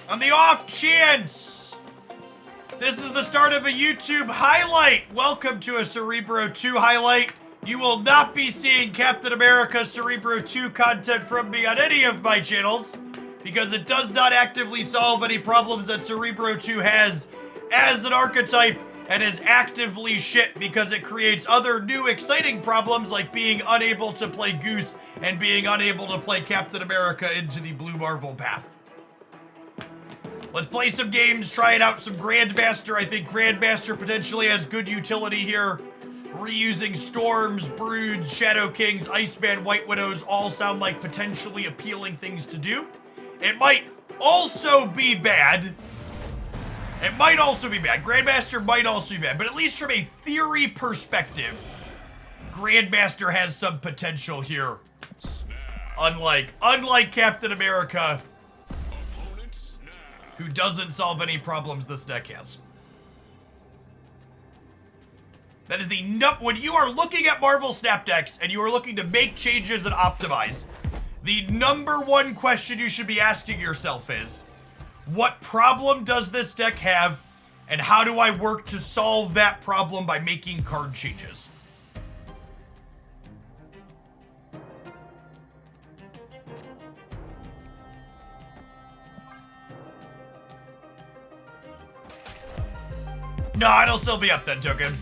On the off chance this is the start of a YouTube highlight, welcome to a Cerebro 2 highlight. You will not be seeing Captain America Cerebro 2 content from me on any of my channels because it does not actively solve any problems that Cerebro 2 has as an archetype and is actively shit because it creates other new exciting problems like being unable to play Goose and being unable to play Captain America into the Blue Marvel path. Let's play some games, trying out some Grandmaster. I think Grandmaster potentially has good utility here. Reusing Storms, Broods, Shadow Kings, Iceman, White Widows all sound like potentially appealing things to do. It might also be bad. It might also be bad. Grandmaster might also be bad, but at least from a theory perspective, Grandmaster has some potential here. Unlike Captain America, who doesn't solve any problems this deck has. That is the when you are looking at Marvel Snap decks and you are looking to make changes and optimize, the number one question you should be asking yourself is, what problem does this deck have, and how do I work to solve that problem by making card changes? No, it'll still be up then, Token.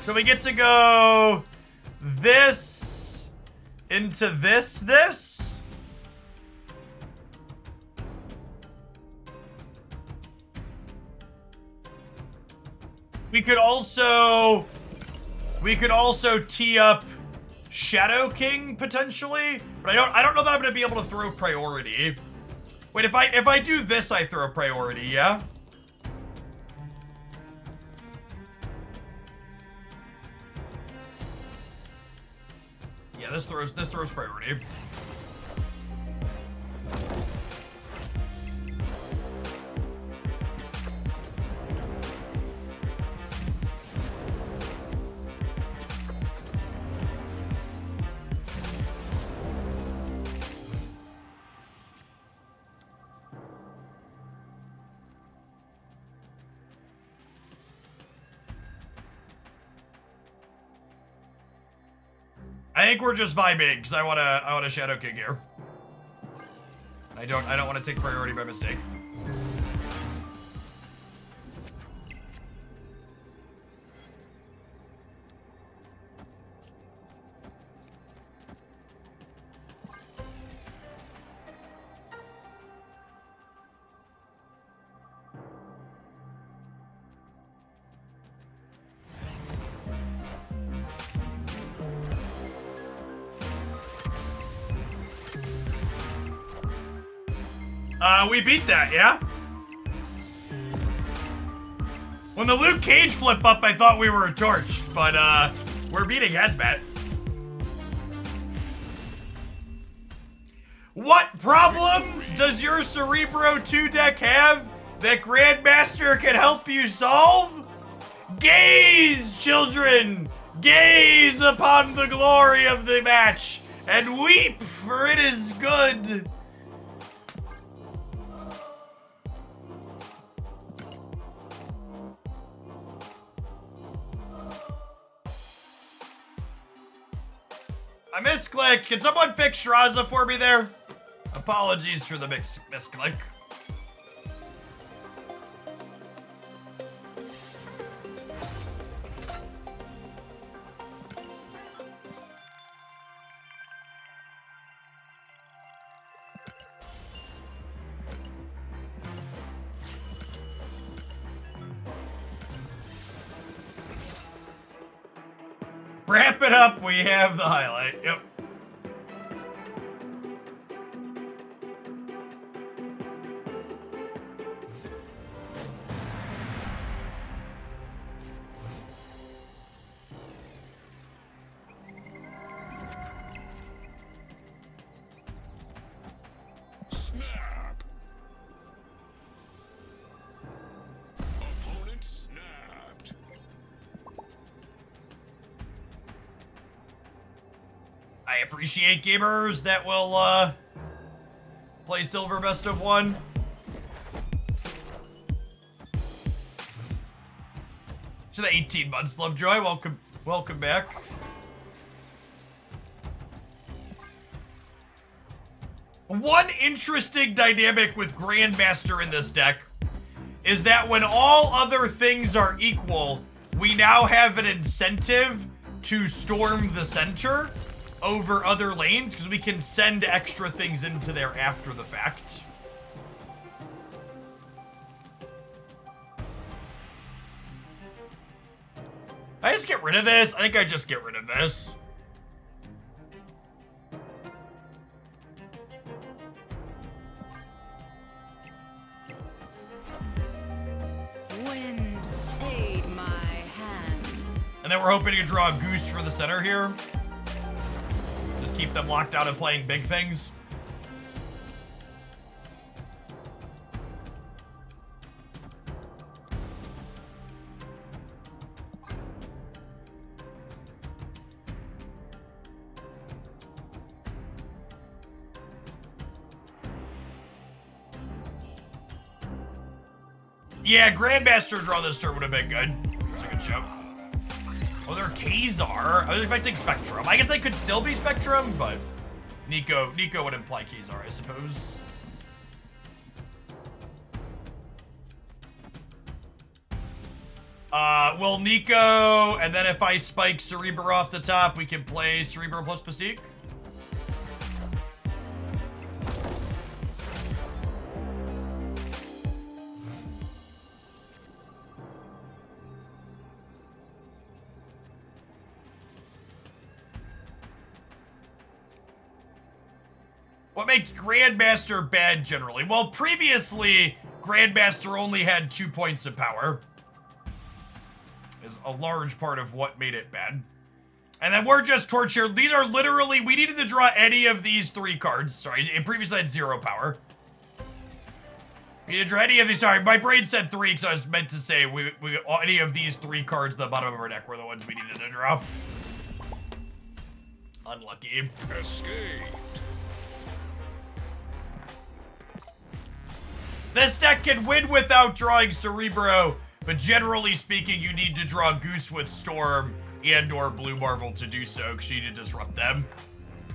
So we get to go this into this. We could also tee up Shadow King potentially, but I don't know that I'm gonna be able to throw priority. Wait, if I do this, I throw priority, yeah? Yeah, this throws priority. I think we're just vibing because I want a Shadow King here. I don't want to take priority by mistake. We beat that, yeah? When the Luke Cage flip up, I thought we were torched, but we're beating Hazmat. What problems does your Cerebro 2 deck have that Grandmaster can help you solve? Gaze, children! Gaze upon the glory of the match, and weep, for it is good. I misclicked. Can someone fix Shraza for me there? Apologies for the misclick. Wrap it up. We have the highlight. Yep. Snap. Opponent snapped. I appreciate gamers that will play Silver Best of 1. To the 18 months, Lovejoy. Welcome back. One interesting dynamic with Grandmaster in this deck is that when all other things are equal, we now have an incentive to storm the center over other lanes because we can send extra things into there after the fact. I just get rid of this? I think I just get rid of this. Wind, aid my hand. And then we're hoping to draw a goose for the center here. Just keep them locked out and playing big things. Yeah, Grandmaster draw this turn would have been good. That's a good show. Oh, they're Kazar. I was expecting Spectrum. I guess they could still be Spectrum, but Nico would imply Kazar, I suppose. Well, Nico, and then if I spike Cerebro off the top, we can play Cerebro plus Mystique. What makes Grandmaster bad generally? Well, previously, Grandmaster only had 2 points of power. Is a large part of what made it bad. And then we're just tortured. These are literally, we needed to draw any of these 3 cards. Sorry, it previously had 0 power. We need to draw any of these, sorry, my brain said 3 because I was meant to say any of these 3 cards at the bottom of our deck were the ones we needed to draw. Unlucky. Escaped. This deck can win without drawing Cerebro, but generally speaking, you need to draw Goose with Storm and or Blue Marvel to do so, because you need to disrupt them.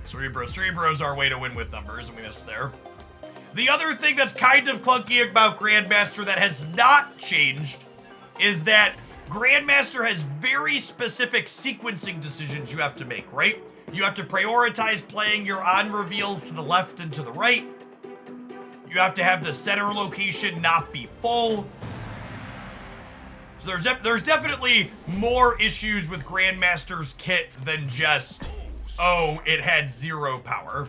Cerebro's our way to win with numbers, and we missed there. The other thing that's kind of clunky about Grandmaster that has not changed is that Grandmaster has very specific sequencing decisions you have to make, right? You have to prioritize playing your on reveals to the left and to the right. You have to have the center location not be full. So there's definitely more issues with Grandmaster's kit than just, oh, it had 0 power.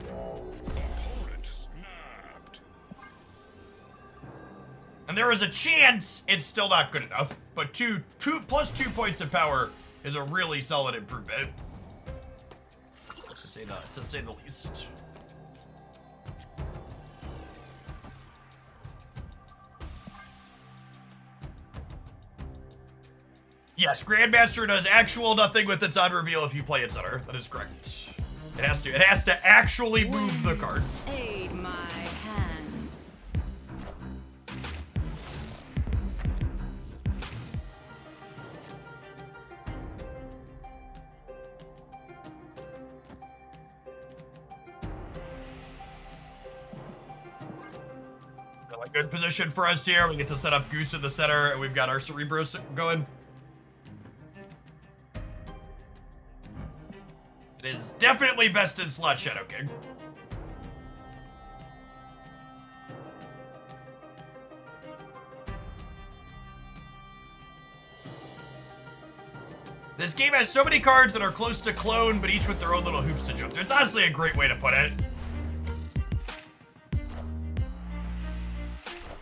Opponent snapped. And there is a chance it's still not good enough, but plus 2 points of power is a really solid improvement. To say the least. Yes, Grandmaster does actual nothing with its on reveal if you play it center. That is correct. It has to actually move the card. Aid my hand. A good position for us here. We get to set up Goose in the center, and we've got our Cerebro going. It is definitely best in slot Shadow King. This game has so many cards that are close to clone, but each with their own little hoops to jump through. It's honestly a great way to put it.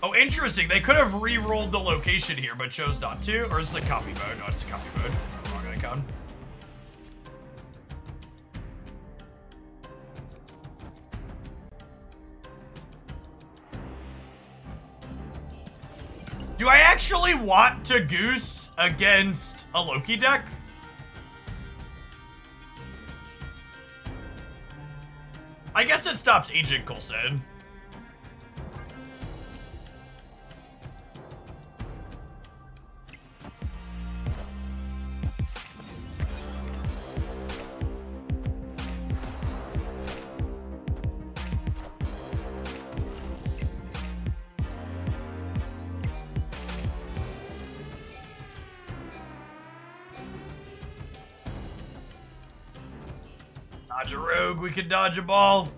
Oh, interesting. They could have re-rolled the location here, but chose not to. Or is it the copy mode? No, it's the copy mode. Wrong icon. Do I actually want to goose against a Loki deck? I guess it stops Agent Coulson. Dodge a rogue, we can dodge a ball.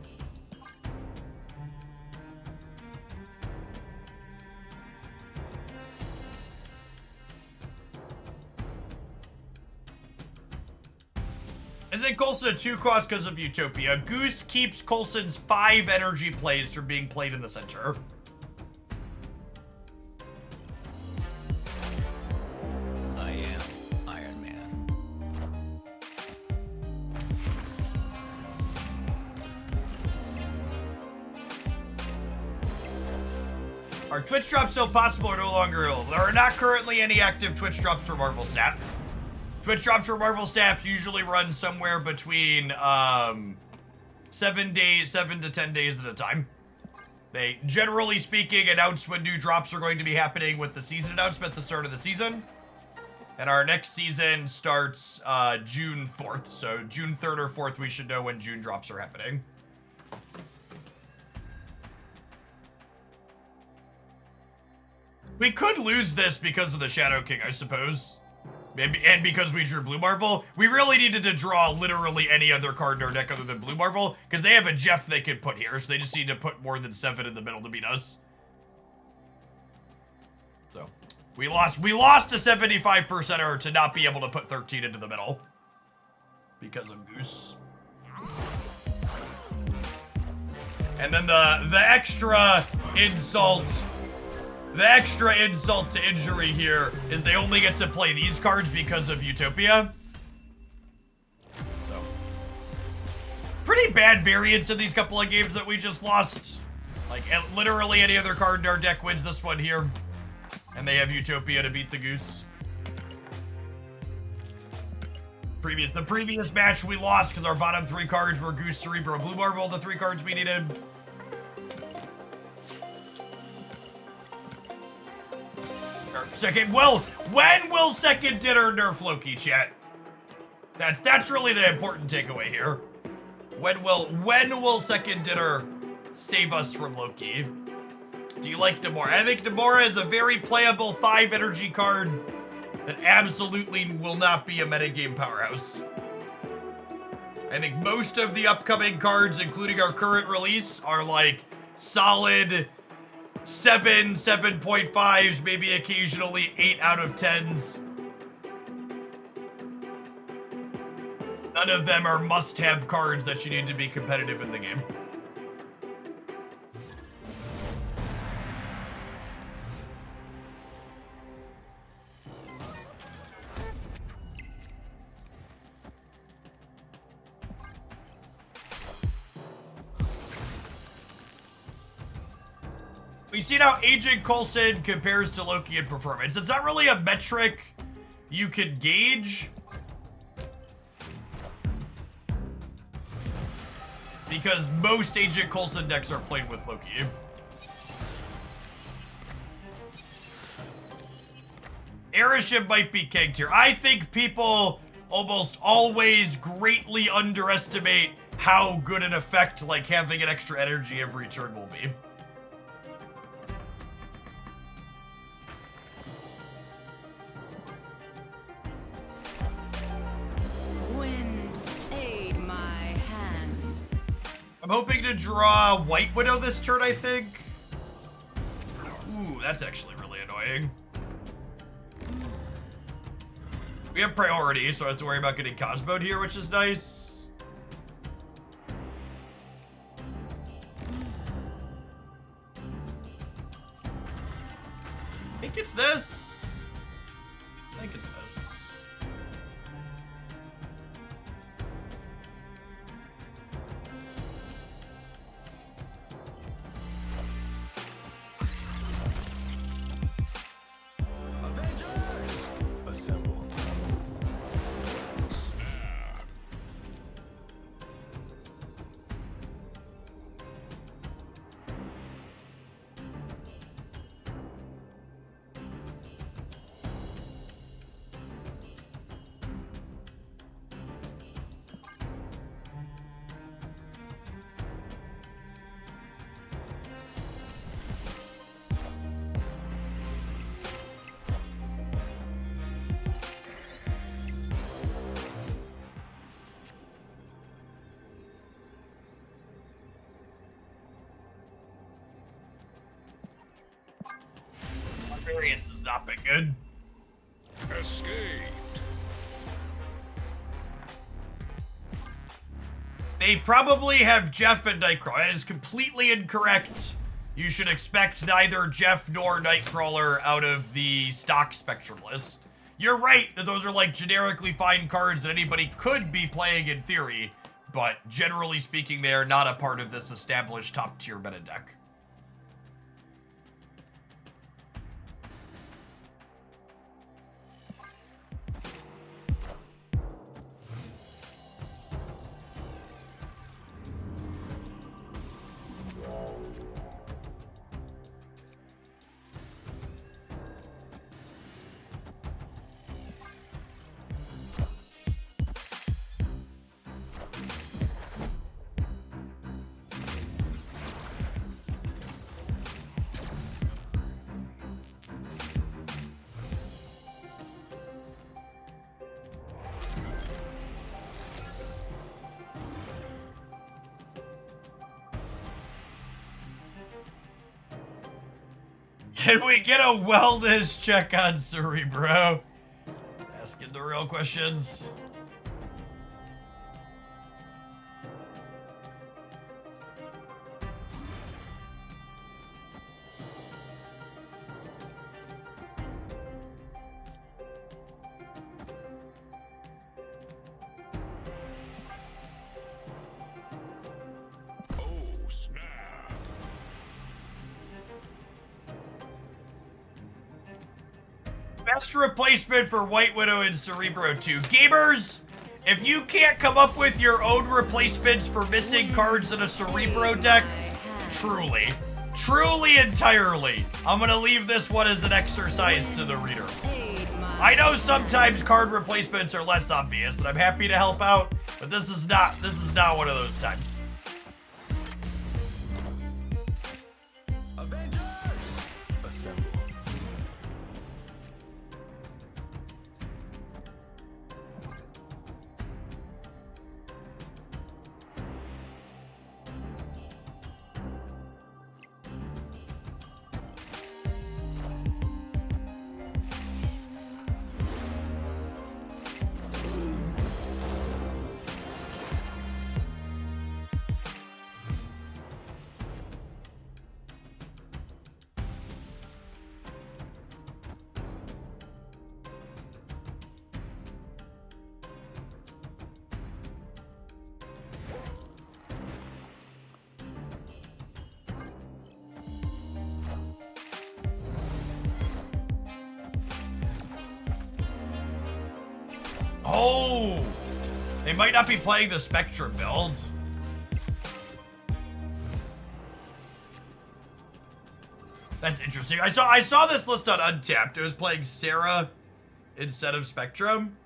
Isn't Coulson a 2-cost because of Utopia? Goose keeps Coulson's 5 energy plays from being played in the center. I am Iron Man. Are Twitch drops still possible or no longer available? There are not currently any active Twitch drops for Marvel Snap. Twitch drops for Marvel Snaps usually run somewhere between 7 to 10 days at a time. They, generally speaking, announce when new drops are going to be happening with the season announcement at the start of the season. And our next season starts June 4th. So June 3rd or 4th, we should know when June drops are happening. We could lose this because of the Shadow King, I suppose. And because we drew Blue Marvel. We really needed to draw literally any other card in our deck other than Blue Marvel, because they have a Jeff they could put here, so they just need to put more than 7 in the middle to beat us. So, we lost a 75%er to not be able to put 13 into the middle. Because of Goose. And then the extra insult... The extra insult to injury here is they only get to play these cards because of Utopia. So, pretty bad variance in these couple of games that we just lost. Like, literally any other card in our deck wins this one here. And they have Utopia to beat the Goose. The previous match we lost because our bottom 3 cards were Goose, Cerebro, Blue Marvel, the 3 cards we needed. Second, well, when will second dinner nerf Loki, chat? That's really the important takeaway here. When will second dinner save us from Loki? Do you like Demora? I think Demora is a very playable 5 energy card that absolutely will not be a metagame powerhouse. I think most of the upcoming cards, including our current release, are like solid 7, 7.5s, maybe occasionally 8 out of 10s. None of them are must-have cards that you need to be competitive in the game. We see how Agent Coulson compares to Loki in performance. It's not really a metric you could gauge, because most Agent Coulson decks are played with Loki. Airship might be kicked here. I think people almost always greatly underestimate how good an effect like having an extra energy every turn will be. I'm hoping to draw White Widow this turn, I think. Ooh, that's actually really annoying. We have priority, so I don't have to worry about getting Cosmoed here, which is nice. I think it's this. I think it's this. Assemble. Variance has not been good. Escaped. They probably have Jeff and Nightcrawler. That is completely incorrect. You should expect neither Jeff nor Nightcrawler out of the stock Spectrum list. You're right that those are like generically fine cards that anybody could be playing in theory, but generally speaking, they are not a part of this established top tier meta deck. Can we get a wellness check on Cerebro? Asking the real questions. Oh, snap. Best replacement for White Widow and Cerebro 2. Gamers, if you can't come up with your own replacements for missing cards in a Cerebro deck, truly entirely, I'm gonna leave this one as an exercise to the reader. I know sometimes card replacements are less obvious, and I'm happy to help out, but this is not one of those times. Avengers! Assemble. Oh, they might not be playing the Spectrum build. That's interesting. I saw this list on Untapped. It was playing Sarah instead of Spectrum.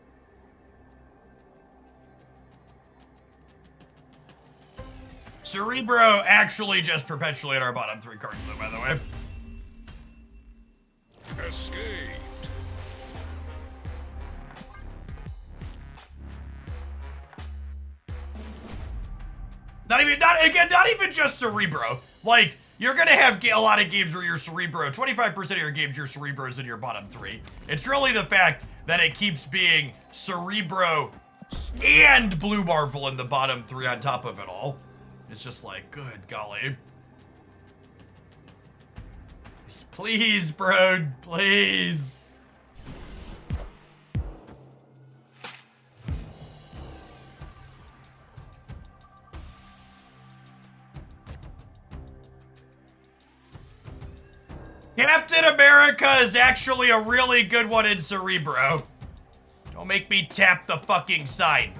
Cerebro actually just perpetuate our bottom three cards, though, by the way. Escaped. Not even just Cerebro. Like, you're gonna have a lot of games where your Cerebro, 25% of your games, your Cerebro's in your bottom three. It's really the fact that it keeps being Cerebro and Blue Marvel in the bottom 3 on top of it all. It's just like, good golly. Please, bro, please. Captain America is actually a really good one in Cerebro. Don't make me tap the fucking sign.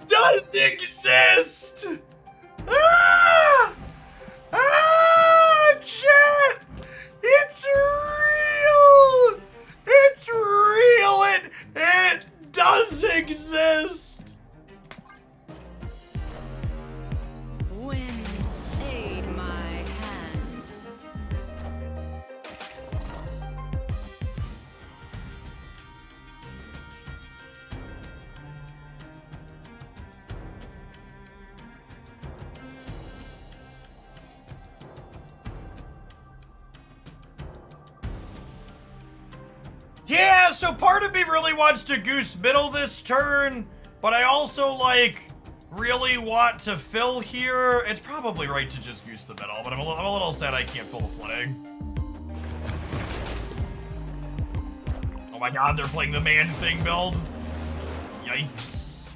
Does exist! Ah! Ah! Chat! It's real! It's real! It does exist! Wind, aid my hand. Yeah, so part of me really wants to goose middle this turn, but I also, like, really want to fill here. It's probably right to just goose the middle, but I'm a little sad I can't fill the flooding. Oh my god, they're playing the man thing build. Yikes.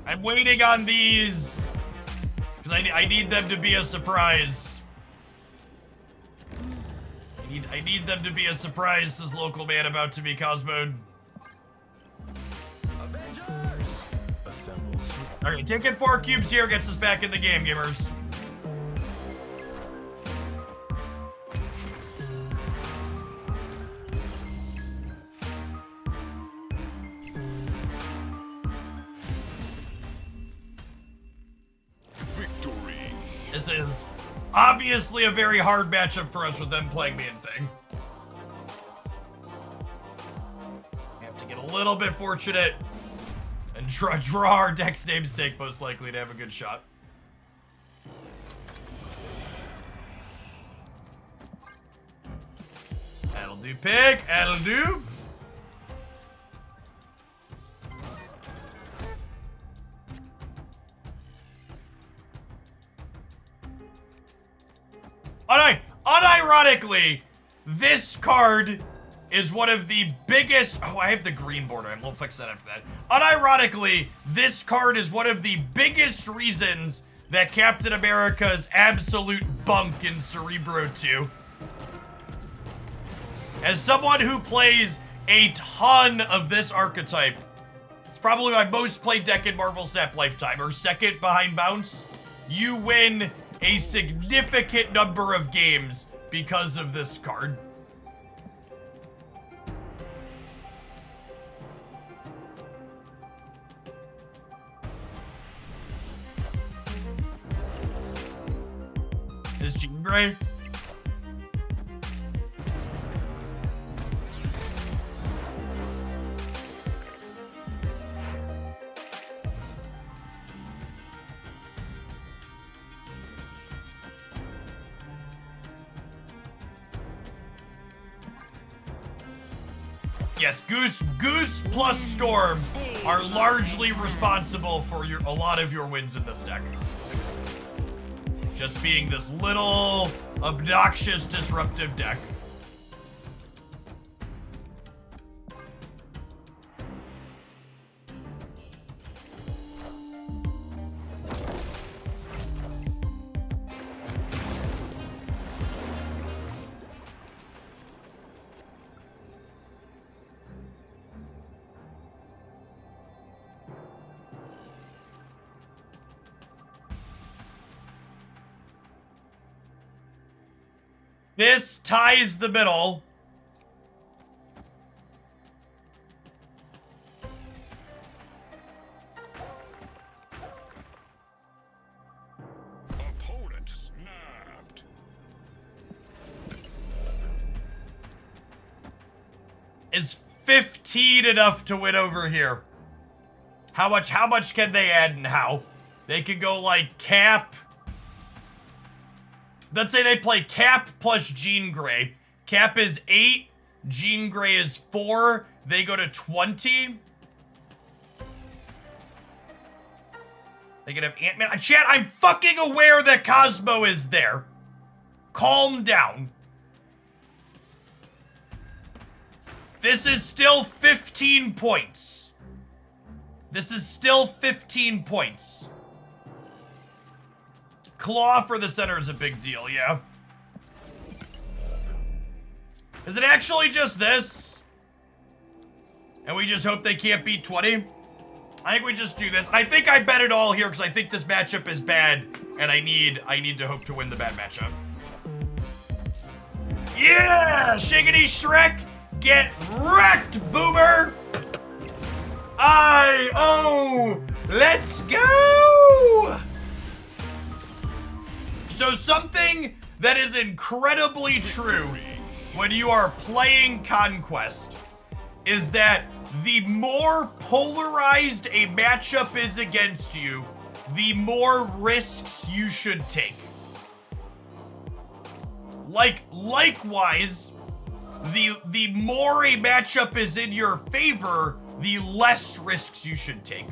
I'm waiting on these because I need them to be a surprise. I need them to be a surprise, says local man about to be Cosmoed. Avengers! Assemble. Okay, taking 4 cubes here gets us back in the game, gamers. Victory. This is obviously a very hard matchup for us with them playing Man Thing. We have to get a little bit fortunate and draw our deck's namesake, most likely, to have a good shot. That'll do, pig. That'll do. Unironically, this card is one of the biggest... Oh, I have the green border. I won't fix that after that. Unironically, this card is one of the biggest reasons that Captain America's absolute bunk in Cerebro 2. As someone who plays a ton of this archetype, it's probably my most played deck in Marvel Snap lifetime, or second behind Bounce. You win a significant number of games because of this card. Is Jean Grey? Yes, Goose plus Storm are largely responsible for a lot of your wins in this deck. Just being this little, obnoxious, disruptive deck. This ties the middle. Opponent snapped. Is 15 enough to win over here? How much can they add and how? They could go like Cap. Let's say they play Cap plus Jean Grey. Cap is 8, Jean Grey is 4. They go to 20. They could have Ant-Man. Chat, I'm fucking aware that Cosmo is there. Calm down. This is still 15 points. This is still 15 points. Claw for the center is a big deal, yeah. Is it actually just this? And we just hope they can't beat 20? I think we just do this. I think I bet it all here because I think this matchup is bad and I need to hope to win the bad matchup. Yeah! Shiggity Shrek! Get wrecked, boomer! Let's go! So something that is incredibly true when you are playing Conquest is that the more polarized a matchup is against you, the more risks you should take. Likewise, the more a matchup is in your favor, the less risks you should take.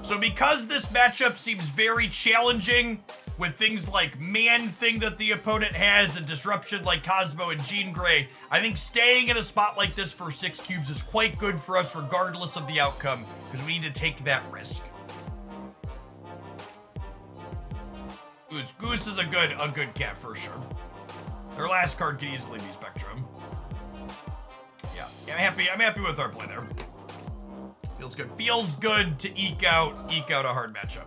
So because this matchup seems very challenging with things like Man-Thing that the opponent has and Disruption like Cosmo and Jean Grey, I think staying in a spot like this for 6 cubes is quite good for us regardless of the outcome, because we need to take that risk. Goose is a good cat for sure. Their last card can easily be Spectrum. Yeah, I'm happy with our play there. Feels good. Feels good to eke out a hard matchup.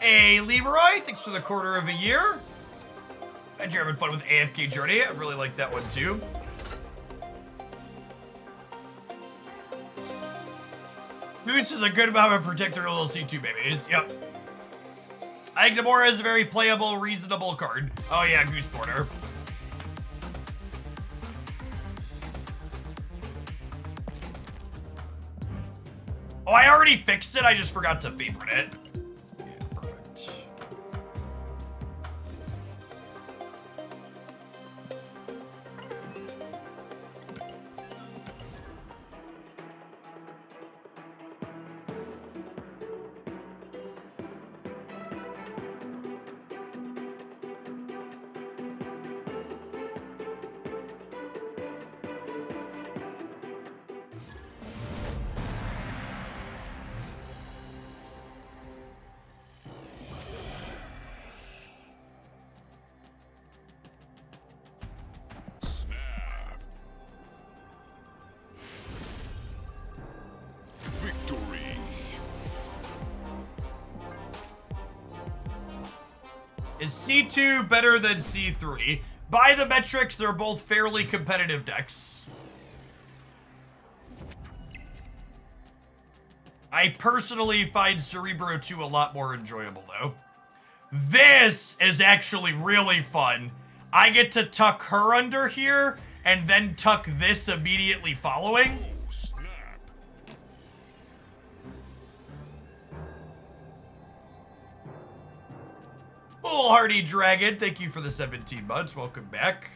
Hey, Leroy, thanks for the quarter of a year. Glad you're having fun with AFK Journey. I really like that one too. Goose is a good amount of protector little C2 babies. Yep. I think Namora is a very playable, reasonable card. Oh yeah, Goose Porter. Oh, I already fixed it. I just forgot to favorite it. Yeah, perfect. Snap. Victory. Is C2 better than C3? By the metrics, they're both fairly competitive decks. I personally find Cerebro 2 a lot more enjoyable, though. This is actually really fun. I get to tuck her under here, and then tuck this immediately following. Oh, snap. Foolhardy Dragon, thank you for the 17 months. Welcome back.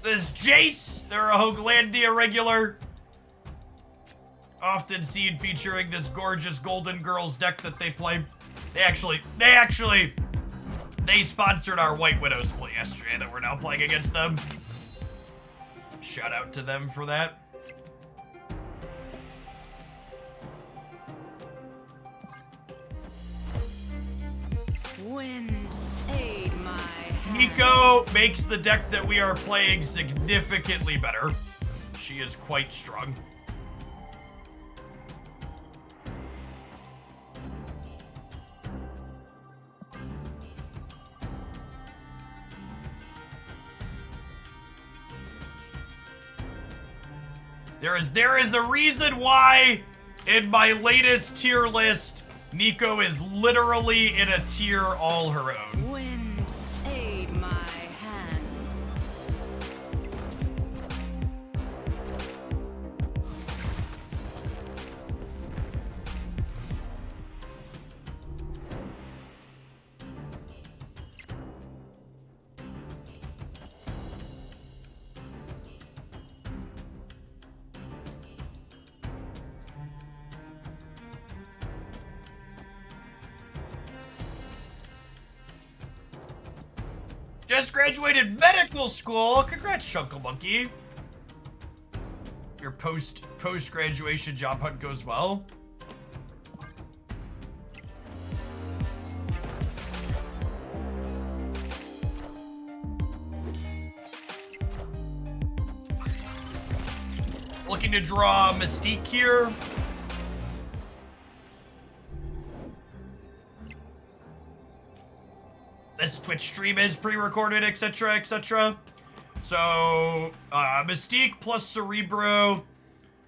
This is Jace. They're a Hoaglandia regular. Often seen featuring this gorgeous Golden Girls deck that they play. They sponsored our White Widow split yesterday that we're now playing against them. Shout out to them for that. Wind, aid my hand. Nico makes the deck that we are playing significantly better. She is quite strong. There is a reason why in my latest tier list, Nico is literally in a tier all her own. Wind, aid my hand. Just graduated medical school. Congrats, Chunkle Monkey. Your post-graduation job hunt goes well. Looking to draw Mystique here. This Twitch stream is pre-recorded, etc., etc. So, Mystique plus Cerebro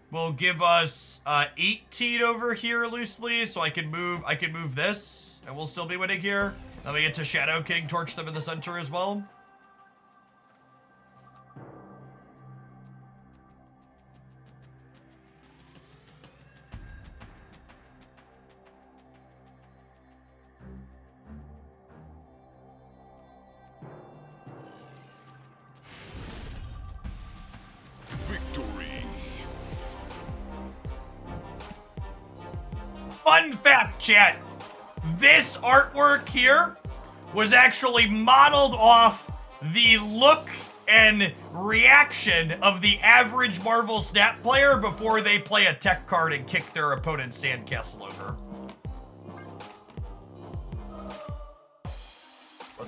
will give us 18 over here loosely. So I can move this, and we'll still be winning here. Then we get to Shadow King, torch them in the center as well. Victory. Fun fact, chat. This artwork here was actually modeled off the look and reaction of the average Marvel Snap player before they play a tech card and kick their opponent's sandcastle over.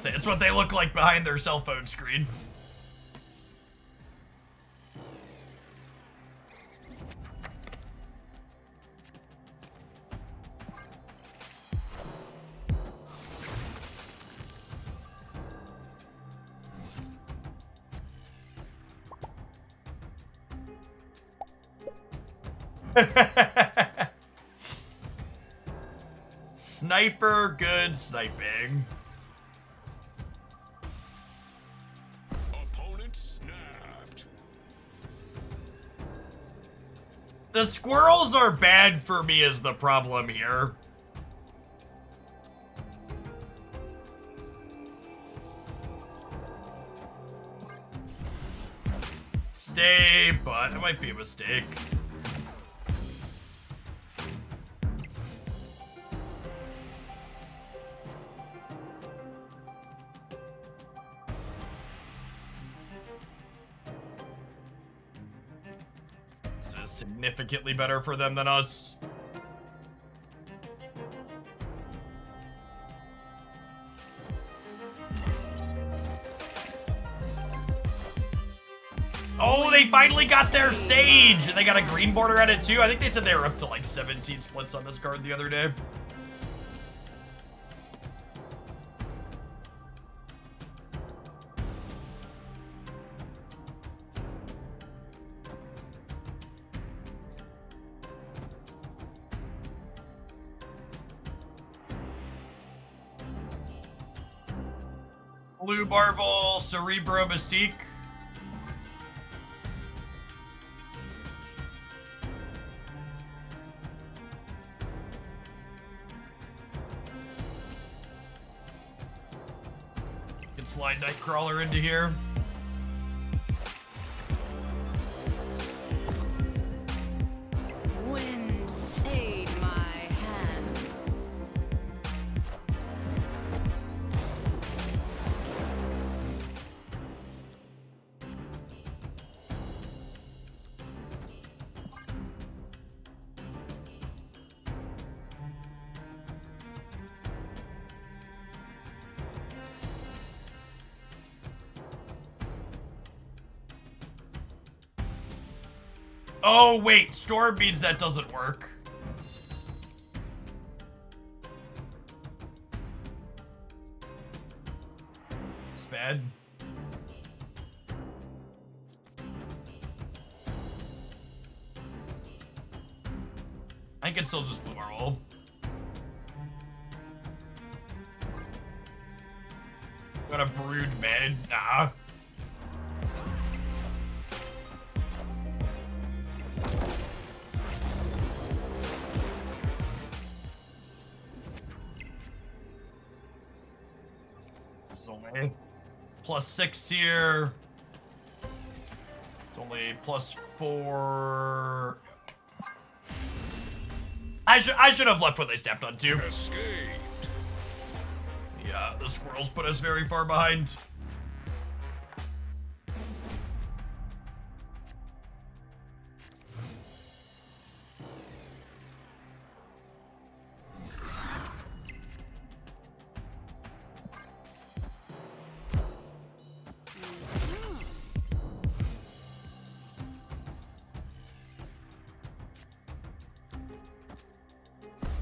It's what they look like behind their cell phone screen. Sniper, good sniping. Opponent snapped. The squirrels are bad for me is the problem here. Stay, but it might be a mistake. This is significantly better for them than us. Oh, they finally got their Sage! And they got a green border at it too. I think they said they were up to like 17 splits on this card the other day. Blue Marvel, Cerebro, Mystique. Can slide Nightcrawler into here. Wind, aid my hand. Oh, wait. Storm means that doesn't work. It's bad. I can still just blue roll. Got a brood mid? Nah. This is only +6 here. It's only +4. I should have left when they stepped on 2. Escaped. Yeah, the squirrels put us very far behind.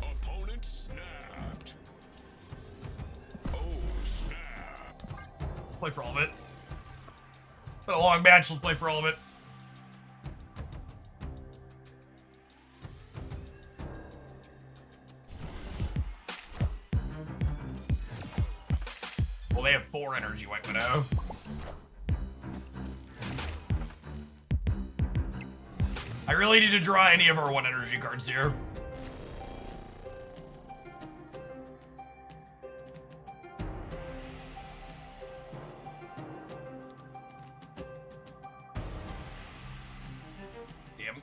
Opponent snapped. Oh, snap. Play for all of it. Been a long match, let's play for all of it. Well, they have 4 energy, White Widow. I really need to draw any of our 1 energy cards here. Damn.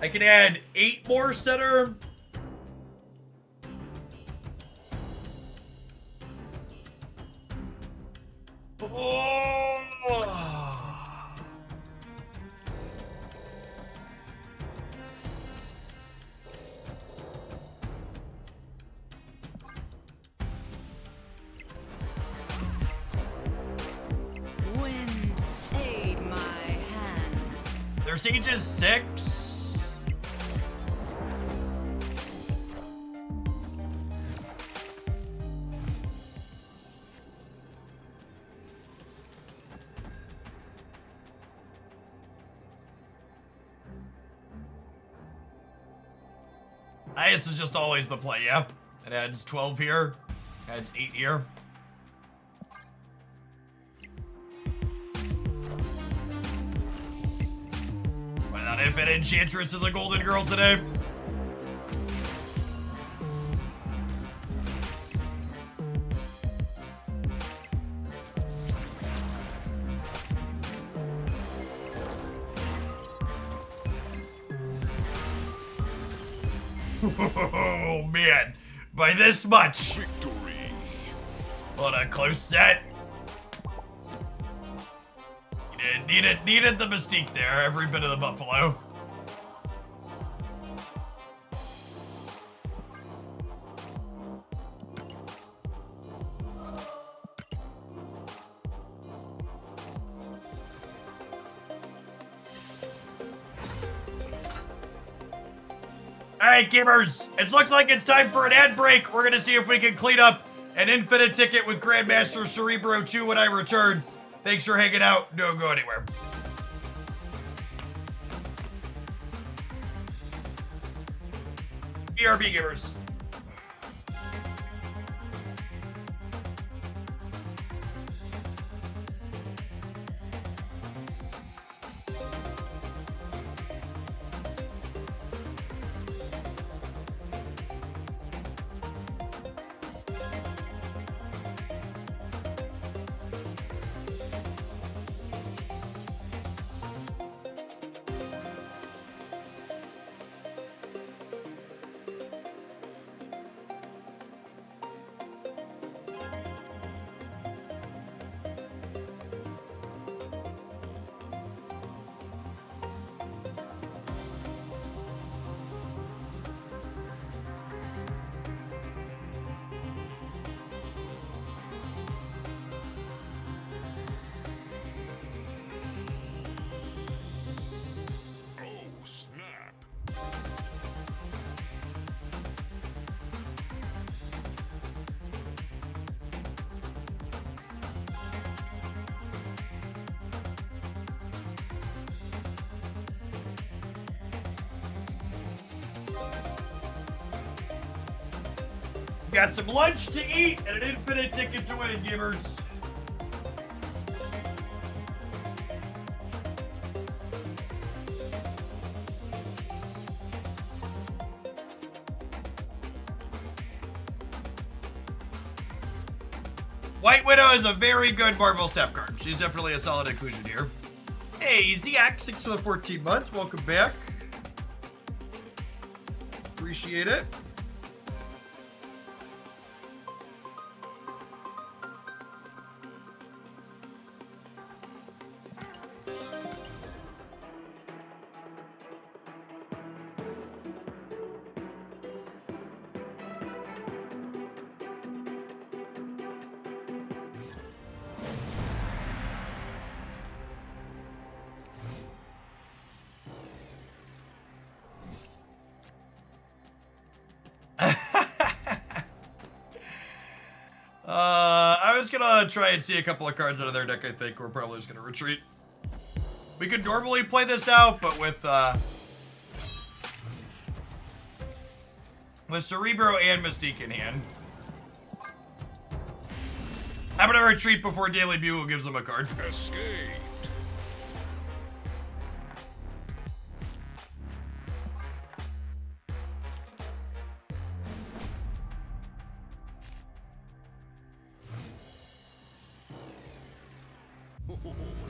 I can add 8 more center. Oh. Wind, aid my hand. Their siege is 6. This is just always the play, yeah. It adds 12 here, adds 8 here. Why not if an enchantress is a golden girl today? Oh man, by this much. Victory. What a close set. Needed the mystique there, every bit of the buffalo. All right, gamers, it looks like it's time for an ad break. We're gonna see if we can clean up an infinite ticket with Grandmaster Cerebro 2 when I return. Thanks for hanging out. Don't go anywhere. BRB givers. Oh, snap. Got some lunch to eat and an infinite ticket to win, gamers. White Widow is a very good Marvel Snap card. She's definitely a solid inclusion here. Hey, Ziak, 6 for 14 months. Welcome back. Appreciate it. I was gonna try and see a couple of cards out of their deck. I think we're probably just gonna retreat. We could normally play this out, but with Cerebro and Mystique in hand, I'm gonna retreat before Daily Bugle gives them a card. Escaped.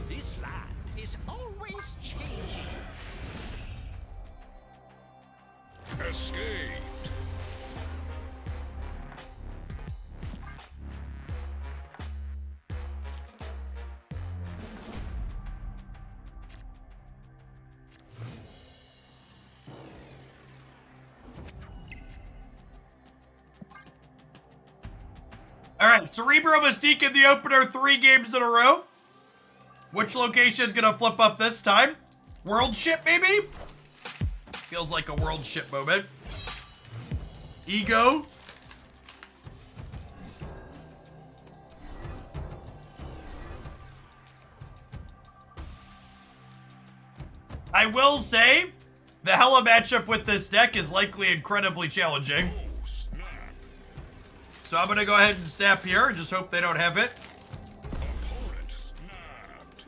This land is always changing. Escaped. All right, Cerebro Mystique in the opener 3 games in a row. Which location is gonna flip up this time? World ship, maybe? Feels like a world ship moment. Ego. I will say, the Hella matchup with this deck is likely incredibly challenging. Oh, snap. So I'm gonna go ahead and snap here and just hope they don't have it. Opponent snapped.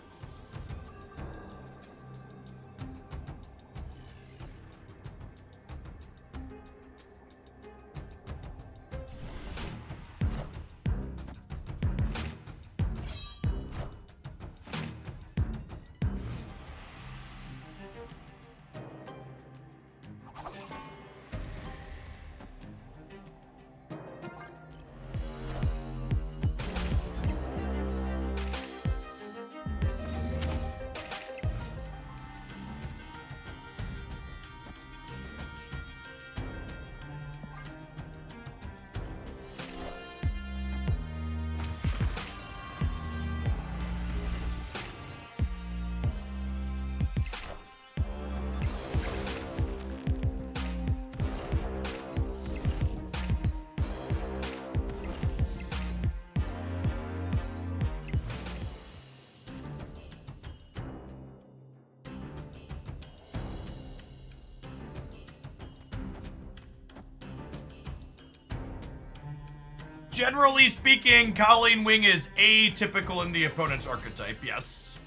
Generally speaking, Colleen Wing is atypical in the opponent's archetype, yes.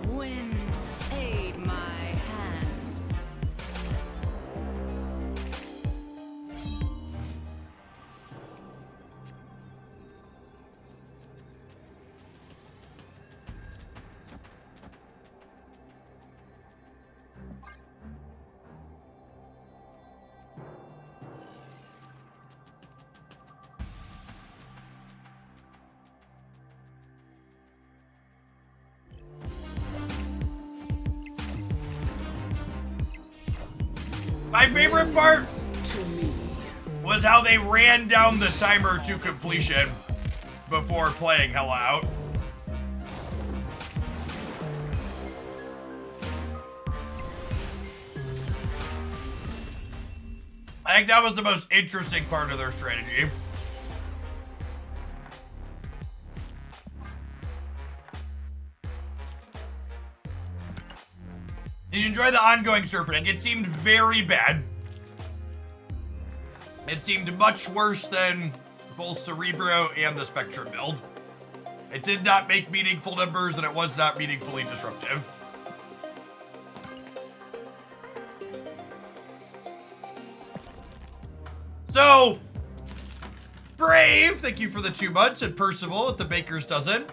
Wind, aid my hand. My favorite part was how they ran down the timer to completion before playing Hella out. I think that was the most interesting part of their strategy. Did you enjoy the ongoing surfing? It seemed very bad. It seemed much worse than both Cerebro and the Spectrum build. It did not make meaningful numbers, and it was not meaningfully disruptive. So, Brave, thank you for the 2 months, and Percival at the Baker's Dozen.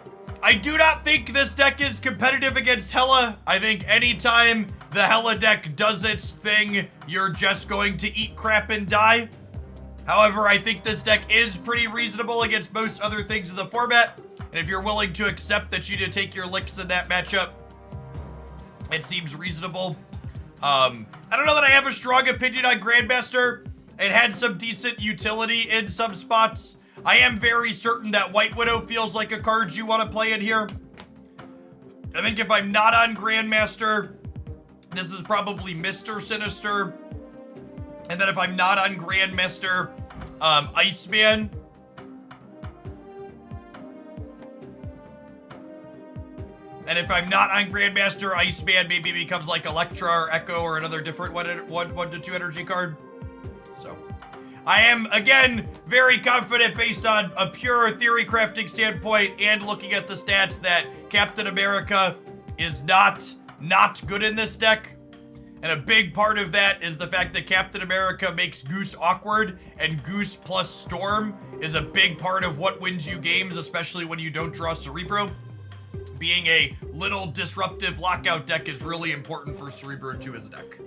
I do not think this deck is competitive against Hella. I think anytime the Hella deck does its thing, you're just going to eat crap and die. However, I think this deck is pretty reasonable against most other things in the format. And if you're willing to accept that you need to take your licks in that matchup, it seems reasonable. I don't know that I have a strong opinion on Grandmaster. It had some decent utility in some spots. I am very certain that White Widow feels like a card you want to play in here. I think if I'm not on Grandmaster, this is probably Mr. Sinister. And then if I'm not on Grandmaster, Iceman. And if I'm not on Grandmaster, Iceman maybe becomes like Electra or Echo or another different 1 to 2 energy card. So, I am, again, very confident based on a pure theory crafting standpoint and looking at the stats that Captain America is not good in this deck. And a big part of that is the fact that Captain America makes Goose awkward, and Goose plus Storm is a big part of what wins you games, especially when you don't draw Cerebro. Being a little disruptive lockout deck is really important for Cerebro 2 as a deck.